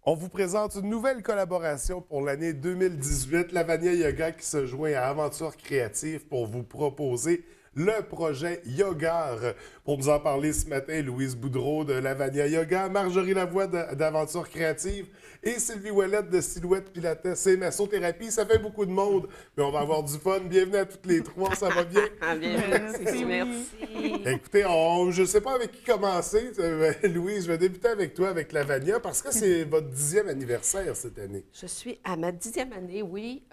On vous présente une nouvelle collaboration pour l'année 2018, Lavania Yoga qui se joint à Aventure Créative pour vous proposer le projet Yogar. Pour nous en parler ce matin, Louise Boudreau de Lavania Yoga, Marjorie Lavoie d'Aventure Créative et Sylvie Ouellette de Silhouette Pilates et Massothérapie. Ça fait beaucoup de monde, mais on va avoir du fun. Bienvenue à toutes les trois, ça va bien? Bien, merci. Écoutez, je ne sais pas avec qui commencer. Louise, je vais débuter avec toi, avec Lavania, parce que c'est votre 10e anniversaire cette année. Je suis à ma 10e année, oui.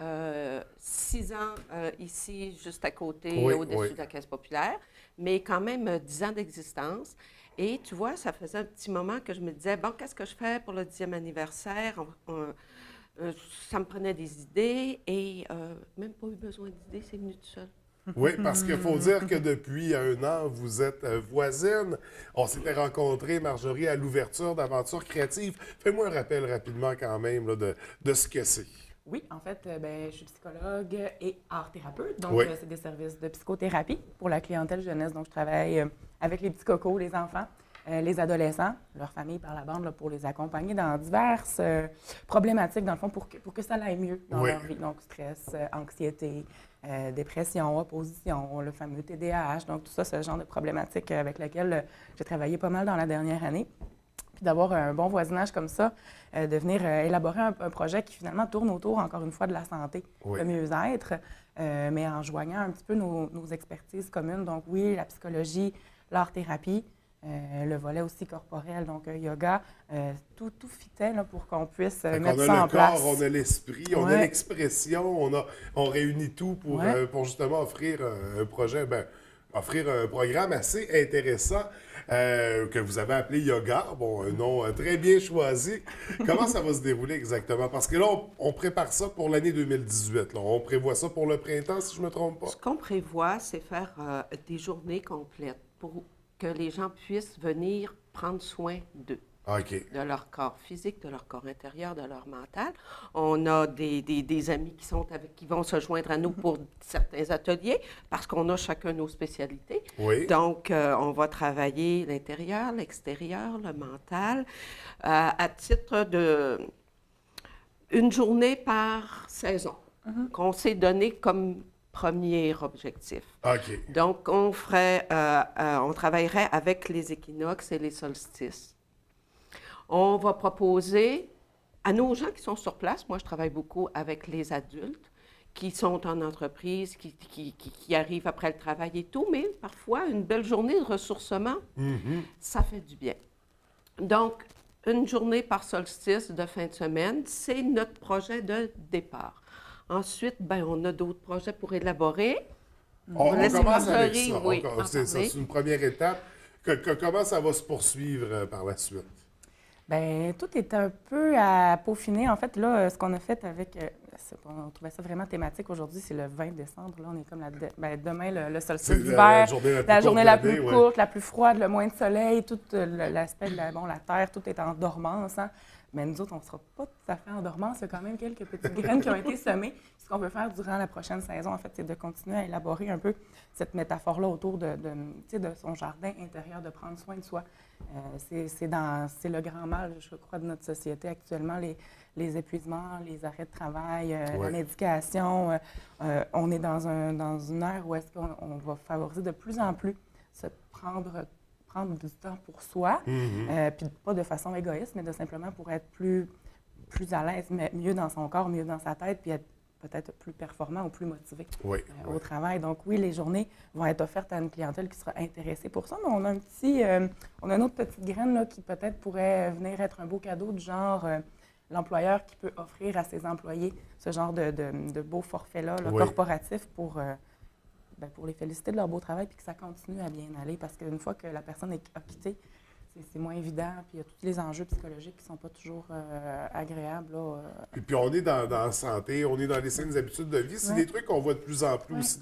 6 ans ici, juste à côté, Oui, au-dessus oui. de la Caisse populaire, mais quand même 10 ans d'existence. Et tu vois, ça faisait un petit moment que je me disais, bon, qu'est-ce que je fais pour le 10e anniversaire? Ça me prenait des idées et même pas eu besoin d'idées, c'est venu tout seul. Oui, parce qu'il faut dire que depuis 1 an, vous êtes voisines. On s'était rencontrés, Marjorie, à l'ouverture d'Aventure Créative. Fais-moi un rappel rapidement quand même là, de ce que c'est. Oui, en fait, je suis psychologue et art-thérapeute. Donc, Oui. c'est des services de psychothérapie pour la clientèle jeunesse. Donc, je travaille avec les petits cocos, les enfants, les adolescents, leurs familles par la bande, là, pour les accompagner dans diverses problématiques, dans le fond, pour que ça aille mieux dans Oui. leur vie. Donc, stress, anxiété, dépression, opposition, le fameux TDAH. Donc, tout ça, c'est le genre de problématiques avec lesquelles j'ai travaillé pas mal dans la dernière année. Puis d'avoir un bon voisinage comme ça, de venir élaborer un projet qui finalement tourne autour, encore une fois, de la santé, Oui. le mieux-être, mais en joignant un petit peu nos expertises communes. Donc oui, la psychologie, l'art-thérapie, le volet aussi corporel, donc yoga, tout fitait là, pour qu'on puisse mettre On ça a en le place. corps, on a l'esprit, on a Ouais. l'expression, on réunit tout Ouais. pour justement offrir un projet, offrir un programme assez intéressant que vous avez appelé Yoga. Bon, un nom très bien choisi. Comment ça va se dérouler exactement? Parce que là, on prépare ça pour l'année 2018. Là. On prévoit ça pour le printemps, si je ne me trompe pas. Ce qu'on prévoit, c'est faire des journées complètes pour que les gens puissent venir prendre soin d'eux, OK. de leur corps physique, de leur corps intérieur, de leur mental. On a des amis qui vont se joindre à nous pour certains ateliers parce qu'on a chacun nos spécialités. Oui. Donc, on va travailler l'intérieur, l'extérieur, le mental, à titre de une journée par saison qu'on s'est donné comme premier objectif. OK. Donc, on travaillerait avec les équinoxes et les solstices. On va proposer à nos gens qui sont sur place, moi je travaille beaucoup avec les adultes qui sont en entreprise, qui arrivent après le travail et tout, mais parfois une belle journée de ressourcement, ça fait du bien. Donc, une journée par solstice de fin de semaine, c'est notre projet de départ. Ensuite, on a d'autres projets pour élaborer. On va laisser commence avec Marjorie, ça. oui, en C'est ça, parler. c'est une première étape. Comment ça va se poursuivre par la suite? Bien, tout est un peu à peaufiner. En fait, là, ce qu'on a fait avec... on trouvait ça vraiment thématique. Aujourd'hui, c'est le 20 décembre. Là, on est comme demain, le solstice C'est d'hiver. la journée la courte plus de l'année, courte, la plus froide, le moins de soleil, tout l'aspect de la Terre, tout est en dormance. Hein. Mais nous autres, on ne sera pas tout à fait en dormance. Il y a quand même quelques petites graines qui ont été semées. Ce qu'on veut faire durant la prochaine saison, en fait, c'est de continuer à élaborer un peu cette métaphore-là autour de son jardin intérieur, de prendre soin de soi. C'est le grand mal, je crois, de notre société actuellement, les épuisements, les arrêts de travail, la médication. On est dans une ère où est-ce qu'on va favoriser de plus en plus se prendre du temps pour soi, puis pas de façon égoïste, mais de simplement pour être plus à l'aise, mieux dans son corps, mieux dans sa tête, puis être peut-être plus performant ou plus motivé au travail. Donc oui, les journées vont être offertes à une clientèle qui sera intéressée pour ça, mais on a une autre petite graine là, qui peut-être pourrait venir être un beau cadeau du genre l'employeur qui peut offrir à ses employés ce genre de beaux forfaits-là, corporatifs pour les féliciter de leur beau travail puis que ça continue à bien aller parce qu'une fois que la personne a quitté, c'est moins évident. Puis il y a tous les enjeux psychologiques qui ne sont pas toujours agréables. Là, Puis on est dans la santé, on est dans les saines habitudes de vie. C'est des trucs qu'on voit de plus en plus aussi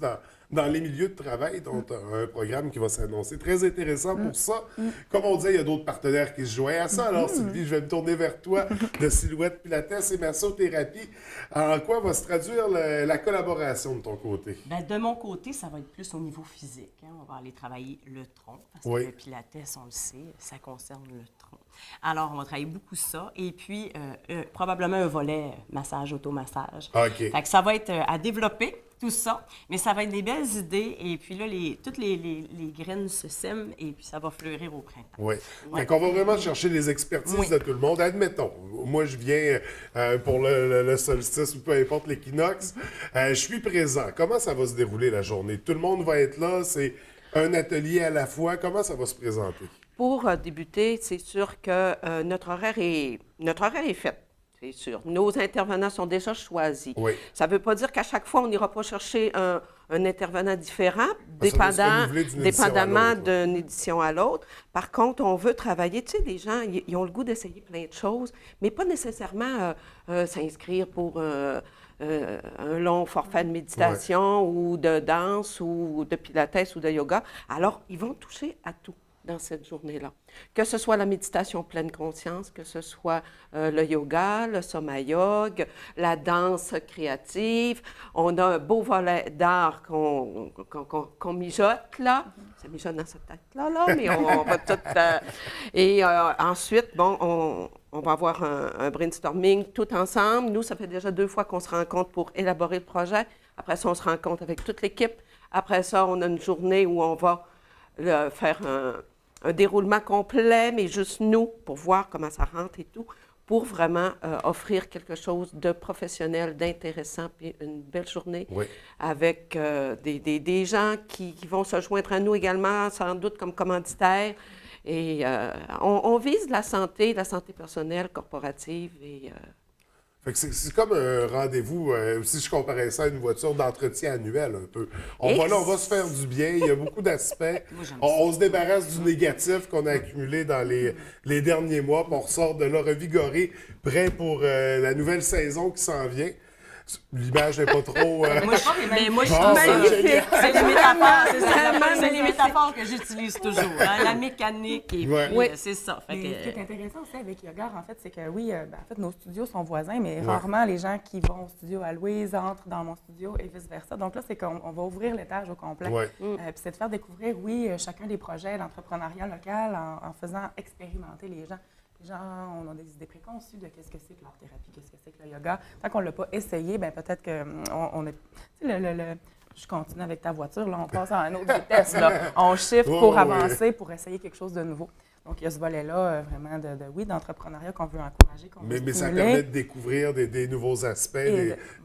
dans les milieux de travail, dont un programme qui va s'annoncer très intéressant pour ça. Comme on disait, il y a d'autres partenaires qui se joignent à ça. Alors, Sylvie, je vais me tourner vers toi de Silhouette Pilates et Massothérapie. En quoi va se traduire la collaboration de ton côté? Bien, de mon côté, ça va être plus au niveau physique. Hein. On va aller travailler le tronc, parce Oui. que le pilates, on le sait, ça concerne le tronc. Alors, on va travailler beaucoup ça. Et puis, probablement un volet massage, automassage. OK. Fait que ça va être à développer, tout ça, mais ça va être des belles idées. Et puis là, toutes les graines se sèment et puis ça va fleurir au printemps. Oui. Ouais. Fait qu'on va vraiment chercher les expertises Oui. de tout le monde. Admettons, moi, je viens pour le solstice ou peu importe l'équinoxe. Je suis présent. Comment ça va se dérouler la journée? Tout le monde va être là? C'est un atelier à la fois? Comment ça va se présenter? Pour débuter, c'est sûr que notre horaire est fait, c'est sûr. Nos intervenants sont déjà choisis. Oui. Ça ne veut pas dire qu'à chaque fois, on n'ira pas chercher un intervenant différent, Ça va se renouveler d'une édition à dépendamment l'autre. d'une édition à l'autre. Par contre, on veut travailler. Tu sais, les gens, ils ont le goût d'essayer plein de choses, mais pas nécessairement s'inscrire pour un long forfait de méditation ou de danse ou de pilates ou de yoga. Alors, ils vont toucher à tout dans cette journée-là. Que ce soit la méditation pleine conscience, que ce soit le yoga, le soma yoga, la danse créative. On a un beau volet d'art qu'on mijote, là. Ça mijote dans cette tête-là, mais on va tout... Et ensuite, bon, on va avoir un brainstorming tout ensemble. Nous, ça fait déjà 2 fois qu'on se rencontre pour élaborer le projet. Après ça, on se rencontre avec toute l'équipe. Après ça, on a une journée où on va faire un déroulement complet, mais juste nous, pour voir comment ça rentre et tout, pour vraiment offrir quelque chose de professionnel, d'intéressant, puis une belle journée Oui. avec des gens qui vont se joindre à nous également, sans doute comme commanditaires. Et on vise la santé personnelle, corporative et... Fait que c'est comme un rendez-vous, si je comparais ça à une voiture d'entretien annuel un peu. On va se faire du bien, il y a beaucoup d'aspects. On se débarrasse du négatif qu'on a accumulé dans les derniers mois, puis on ressort de là revigoré, prêt pour la nouvelle saison qui s'en vient. L'image n'est pas trop... Mais moi, je Bon, trouve ben, ça... génial. C'est les métaphores, c'est les métaphores que j'utilise toujours. Hein, la mécanique, et Ouais. puis, Oui. c'est ça. Fait Mais ce qui que, est intéressant aussi avec Yogar, en fait, c'est que oui, en fait, nos studios sont voisins, mais rarement les gens qui vont au studio à Louise entrent dans mon studio et vice-versa. Donc là, c'est qu'on va ouvrir l'étage au complet. Ouais. Puis c'est de faire découvrir, oui, chacun des projets d'entrepreneuriat local en faisant expérimenter les gens. Les gens, on a des idées préconçues de qu'est-ce que c'est que l'art thérapie, qu'est-ce que c'est que le yoga. Tant qu'on ne l'a pas essayé, bien peut-être qu'on est... Tu sais, je continue avec ta voiture, là, on passe à un autre vitesse, là. On shift pour avancer, pour essayer quelque chose de nouveau. Donc, il y a ce volet-là, vraiment, d'entrepreneuriat qu'on veut encourager, qu'on veut Mais ça stimuler. permet de découvrir des nouveaux aspects,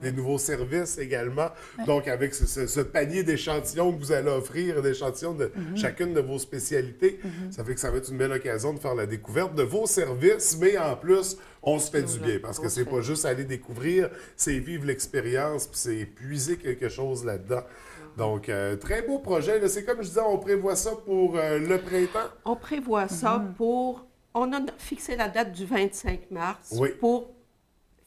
des nouveaux services également. Donc, avec ce panier d'échantillons que vous allez offrir, d'échantillons de chacune de vos spécialités, ça fait que ça va être une belle occasion de faire la découverte de vos services, mais en plus, on se fait du bien, parce que c'est pas juste aller découvrir, c'est vivre l'expérience, puis c'est puiser quelque chose là-dedans. Donc, très beau projet. Là, c'est comme je disais, on prévoit ça pour le printemps. On prévoit ça pour... On a fixé la date du 25 mars Oui. pour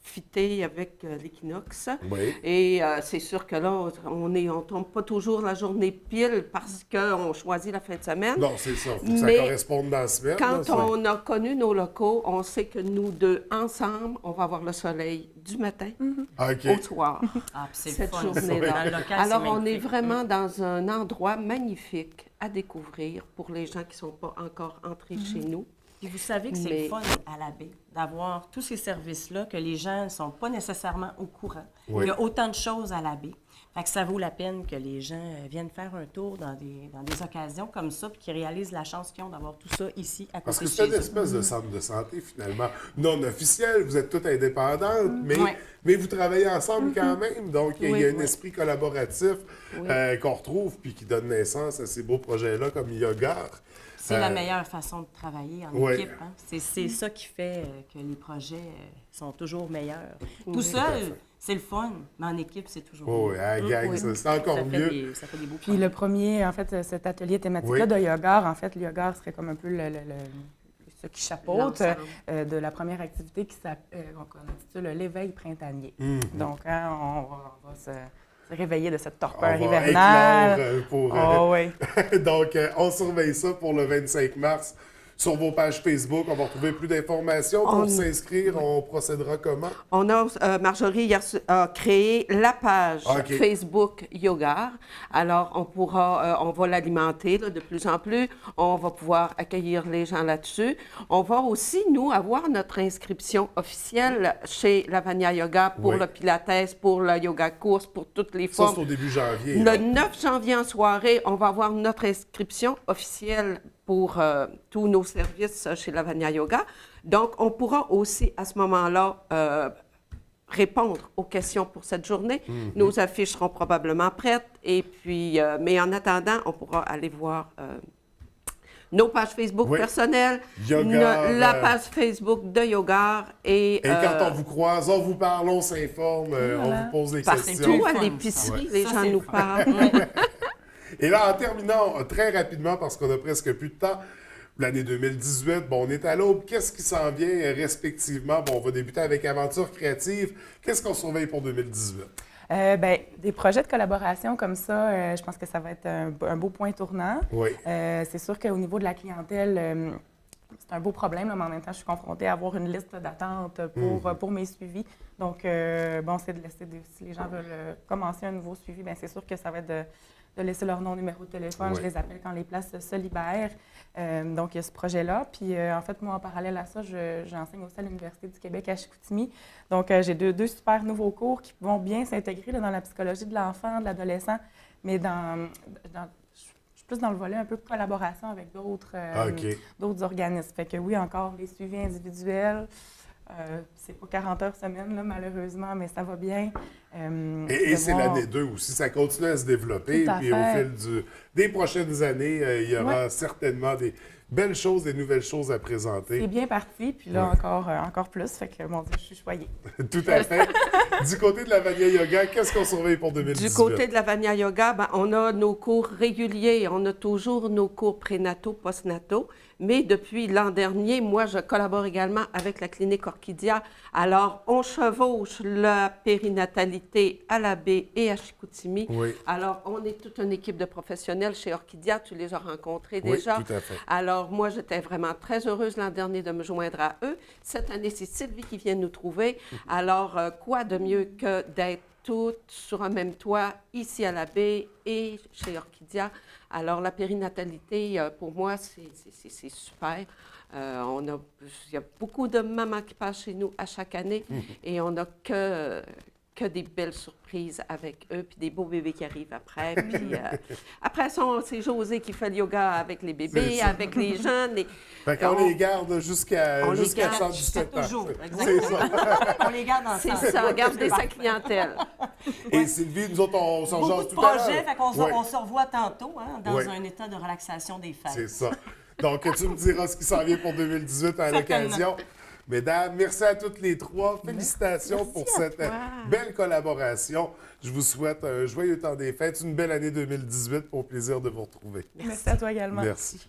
fitter avec l'équinoxe. Oui. Et c'est sûr que là, on tombe pas toujours la journée pile parce qu'on choisit la fin de semaine. Non, c'est ça. Faut que ça Mais corresponde dans la semaine. Quand là, ça. on a connu nos locaux, on sait que nous deux, ensemble, on va avoir le soleil du matin OK. au soir. ah, puis c'est le Cette fun. journée-là. Dans le local, Alors, c'est on est magnifique. vraiment dans un endroit magnifique à découvrir pour les gens qui ne sont pas encore entrés chez nous. Puis vous savez que c'est Mais- le fun à la baie d'avoir tous ces services-là que les gens ne sont pas nécessairement au courant. Oui. Il y a autant de choses à la baie. Fait que ça vaut la peine que les gens viennent faire un tour dans des occasions comme ça puis qu'ils réalisent la chance qu'ils ont d'avoir tout ça ici à Parce côté que de c'est chez une eux. espèce de centre de santé, finalement. Non officiel, vous êtes toutes indépendantes, Ouais. mais vous travaillez ensemble quand même. Donc, il y a un Oui. esprit collaboratif qu'on retrouve puis qui donne naissance à ces beaux projets-là comme Yogar. C'est la meilleure façon de travailler en Ouais. équipe. Hein? C'est ça qui fait que les projets sont toujours meilleurs. Tout à seul, fait. c'est le fun, mais en équipe, c'est toujours Oh, mieux. oui, à la gang, Oui. c'est encore Ça mieux. ça fait des beaux Puis projets. le premier, en fait, cet atelier thématique-là Oui. de Yogar, en fait, le Yogar serait comme un peu ce qui chapeaute L'ensemble. de la première activité qu'on intitule l'éveil printanier. Mhm. Donc, hein, on va se réveiller de cette torpeur On va hivernale. éclore pour... Oh, oui. Donc, on surveille ça pour le 25 mars. Sur vos pages Facebook, on va retrouver plus d'informations. Pour s'inscrire, on procédera comment? On a, Marjorie hier a créé la page OK. Facebook Yogar. Alors, on va l'alimenter là, de plus en plus. On va pouvoir accueillir les gens là-dessus. On va aussi, nous, avoir notre inscription officielle chez Lavania Yoga pour Oui. le Pilates, pour le yoga course, pour toutes les Ça, formes. c'est au début janvier. Le là. 9 janvier en soirée, on va avoir notre inscription officielle pour tous nos services chez Lavania Yoga. Donc, on pourra aussi, à ce moment-là, répondre aux questions pour cette journée. Nos affiches seront probablement prêtes. Et puis, mais en attendant, on pourra aller voir nos pages Facebook Oui. personnelles, Yogar, la page Facebook de Yogar Et quand on vous croise, on vous parle, on s'informe, on vous pose des partout questions. à fun, l'épicerie, ça. les Ça, gens c'est nous fun. parlent. Et là, en terminant très rapidement, parce qu'on a presque plus de temps, l'année 2018, bon, on est à l'aube. Qu'est-ce qui s'en vient respectivement? Bon, on va débuter avec Aventure créative. Qu'est-ce qu'on surveille pour 2018? Des projets de collaboration comme ça, je pense que ça va être un beau point tournant. Oui. C'est sûr qu'au niveau de la clientèle, c'est un beau problème, là, mais en même temps, je suis confrontée à avoir une liste d'attente pour mes suivis. Donc, c'est de laisser, si les gens veulent commencer un nouveau suivi, bien, c'est sûr que ça va être de laisser leur nom, numéro de téléphone. Oui. Je les appelle quand les places se libèrent. Donc, il y a ce projet-là. Puis, en fait, moi, en parallèle à ça, j'enseigne aussi à l'Université du Québec à Chicoutimi. Donc, j'ai deux super nouveaux cours qui vont bien s'intégrer là, dans la psychologie de l'enfant, de l'adolescent, mais je suis plus dans le volet un peu collaboration avec d'autres organismes. Fait que oui, encore les suivis individuels. C'est pas 40 heures semaine, là, malheureusement, mais ça va bien. Et c'est l'année 2 aussi. Ça continue à se développer. Tout à Puis fait. au fil des prochaines années, il y aura certainement des belles choses, des nouvelles choses à présenter. C'est bien parti, puis là, encore plus. Fait que, mon Dieu, je suis choyée. Tout à fait. Du côté de la Lavania Yoga, qu'est-ce qu'on surveille pour 2018? Du côté de Lavania Yoga, ben, on a nos cours réguliers. On a toujours nos cours prénataux, postnataux. Mais depuis l'an dernier, moi, je collabore également avec la clinique Orchidia. Alors, on chevauche la périnatalité à la baie et à Chicoutimi. Oui. Alors, on est toute une équipe de professionnels chez Orchidia. Tu les as rencontrés Oui, déjà. tout à fait. Alors, moi, j'étais vraiment très heureuse l'an dernier de me joindre à eux. Cette année, c'est Sylvie qui vient nous trouver. Alors, quoi de mieux que d'être toutes sur un même toit, ici à la baie et chez Orchidia. Alors, la périnatalité, pour moi, c'est super. Il y a beaucoup de mamans qui passent chez nous à chaque année et on n'a que des belles surprises avec eux, puis des beaux bébés qui arrivent après. Puis, après, c'est José qui fait le yoga avec les bébés, avec les jeunes. Fait qu'on les garde jusqu'à on les garde 117 ans. toujours, C'est ça. On les garde ensemble. C'est ça, garder sa clientèle. Et Sylvie, nous autres, on s'en Beaucoup jase de tout à l'heure. projets, fait qu'on Ouais. on se revoit tantôt dans Ouais. un état de relaxation des fêtes. C'est ça. Donc, tu me diras ce qui s'en vient pour 2018 à l'occasion. Mesdames, merci à toutes les trois. Félicitations pour cette belle collaboration. Je vous souhaite un joyeux temps des fêtes, une belle année 2018. Au plaisir de vous retrouver. Merci à toi également. Merci.